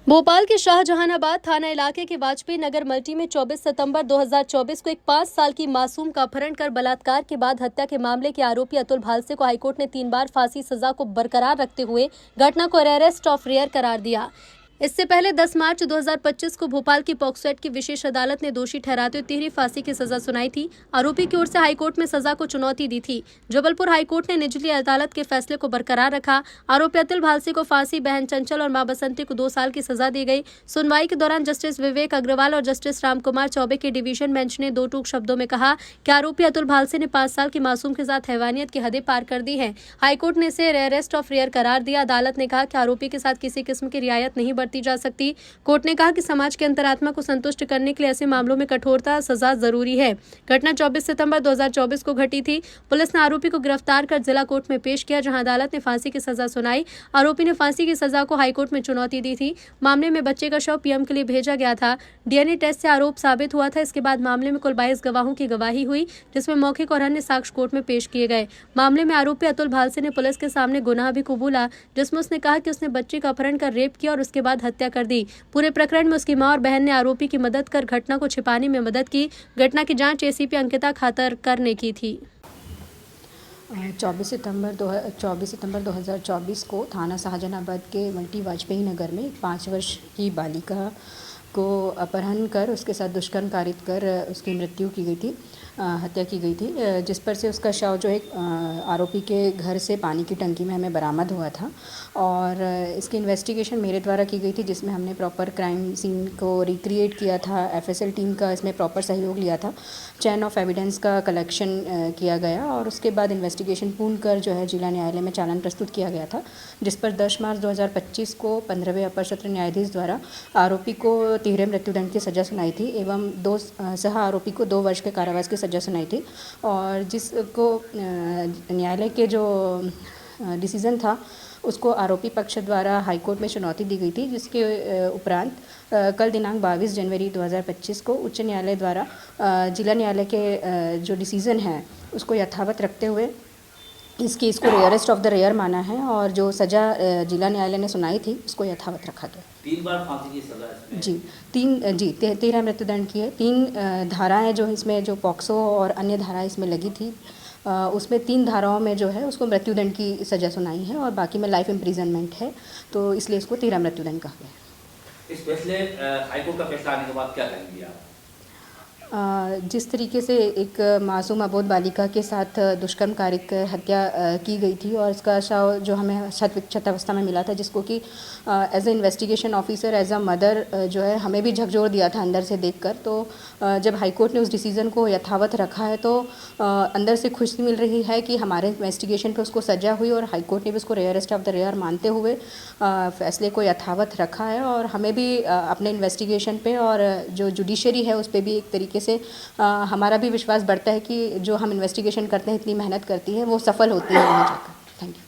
भोपाल के शाहजहानाबाद थाना इलाके के वाजपेयी नगर मल्टी में 24 सितंबर 2024 को एक 5 साल की मासूम का अपहरण कर बलात्कार के बाद हत्या के मामले के आरोपी अतुल भालसे को हाईकोर्ट ने 3 बार फांसी सजा को बरकरार रखते हुए घटना को अरेस्ट ऑफ रेयर करार दिया। इससे पहले 10 मार्च 2025 को भोपाल की पॉक्सो एक्ट की विशेष अदालत ने दोषी ठहराते हुए तिहरी फांसी की सजा सुनाई थी। आरोपी की ओर से हाईकोर्ट में सजा को चुनौती दी थी। जबलपुर हाईकोर्ट ने निचली अदालत के फैसले को बरकरार रखा। आरोपी अतुल भालसे को फांसी, बहन चंचल और मां बसंती को 2 साल की सजा दी गई। सुनवाई के दौरान जस्टिस विवेक अग्रवाल और जस्टिस रामकुमार चौबे के डिवीजन बेंच ने 2 टूक शब्दों में कहा कि आरोपी अतुल भालसे ने 5 साल की मासूम के साथ हैवानियत की हदें पार कर दी हैं। हाईकोर्ट ने इसे अरेस्ट ऑफ रेयर करार दिया। अदालत ने कहा कि आरोपी के साथ किसी किस्म की रियायत नहीं बरती जा सकती। कोर्ट ने कहा कि समाज के अंतरात्मा को संतुष्ट करने के लिए ऐसे मामलों में कठोरता सजा जरूरी है। घटना 24 सितंबर 2024 को घटी थी। पुलिस ने आरोपी को गिरफ्तार कर जिला कोर्ट में पेश किया, जहां अदालत ने फांसी की सजा सुनाई। आरोपी ने फांसी की सजा को हाईकोर्ट में चुनौती दी थी। मामले में बच्चे का शव पीएम के लिए भेजा गया था। डीएनए टेस्ट से आरोप साबित हुआ था। इसके बाद मामले में कुल 22 गवाहों की गवाही हुई, जिसमें मौखिक और अन्य साक्ष्य कोर्ट में पेश किए गए। मामले में आरोपी अतुल भालसे ने पुलिस के सामने गुनाह भी कबूला, जिसमें उसने कहा कि उसने बच्चे का अपहरण कर रेप किया और उसके बाद हत्या कर दी। पूरे प्रकरण में उसकी मां और बहन ने आरोपी की मदद कर घटना को छिपाने में मदद की। घटना की जांच एसीपी अंकिता खातरकर ने की थी। 24 सितंबर 2024 को थाना शाहजहानाबाद के मल्टी वाजपेयी नगर में 5 वर्ष की बालिका को अपहरण कर उसके साथ दुष्कर्म कारित कर उसकी मृत्यु की गई थी, हत्या की गई थी, जिस पर से उसका शव जो एक आरोपी के घर से पानी की टंकी में हमें बरामद हुआ था। और इसकी इन्वेस्टिगेशन मेरे द्वारा की गई थी, जिसमें हमने प्रॉपर क्राइम सीन को रिक्रिएट किया था। एफएसएल टीम का इसमें प्रॉपर सहयोग लिया था। चैन ऑफ एविडेंस का कलेक्शन किया गया और उसके बाद इन्वेस्टिगेशन पूर्ण कर जो है जिला न्यायालय में चालान प्रस्तुत किया गया था, जिस पर 10 मार्च 2025 को 15वें अपर सत्र न्यायाधीश द्वारा आरोपी को तिहरे मृत्युदंड की सज़ा सुनाई थी एवं 2 सह आरोपी को 2 वर्ष के कारावास की सज़ा सुनाई थी। और जिसको न्यायालय के जो डिसीज़न था उसको आरोपी पक्ष द्वारा हाईकोर्ट में चुनौती दी गई थी, जिसके उपरांत कल दिनांक 22 जनवरी 2025 को उच्च न्यायालय द्वारा जिला न्यायालय के जो डिसीज़न है उसको यथावत रखते हुए इस केस को रेयरेस्ट ऑफ द रेयर माना है और जो सज़ा जिला न्यायालय ने सुनाई थी उसको यथावत रखा गया। 3 बार फांसी की सज़ा इसमें? जी, 13 मृत्युदंड की है। 3 धाराएं जो इसमें जो पॉक्सो और अन्य धाराएं इसमें लगी थी, उसमें 3 धाराओं में जो है उसको मृत्युदंड की सज़ा सुनाई है और बाकी में लाइफ इम्प्रिजनमेंट है, तो इसलिए इसको 13 मृत्युदंड कहा गया। इस फैसले हाईकोर्ट का फैसला आने के बाद क्या कहेंगे आप? जिस तरीके से एक मासूम अबोध बालिका के साथ दुष्कर्म कारित कर हत्या की गई थी और इसका शव जो हमें क्षत अवस्था में मिला था, जिसको कि as a investigation officer, as a mother जो है हमें भी झकझोर दिया था अंदर से देखकर। तो जब हाईकोर्ट ने उस डिसीज़न को यथावत रखा है तो अंदर से खुशी मिल रही है कि हमारे इन्वेस्टिगेशन पे उसको सजा हुई और हाईकोर्ट ने भी उसको रेयरेस्ट ऑफ द रेयर मानते हुए फैसले को यथावत रखा है। और हमें भी अपने इन्वेस्टिगेशन पे और जो जुडिशरी है उस पर भी एक तरीके से हमारा भी विश्वास बढ़ता है कि जो हम इन्वेस्टिगेशन करते हैं, इतनी मेहनत करती है, वो सफल होती है आगे जाकर। Thank you.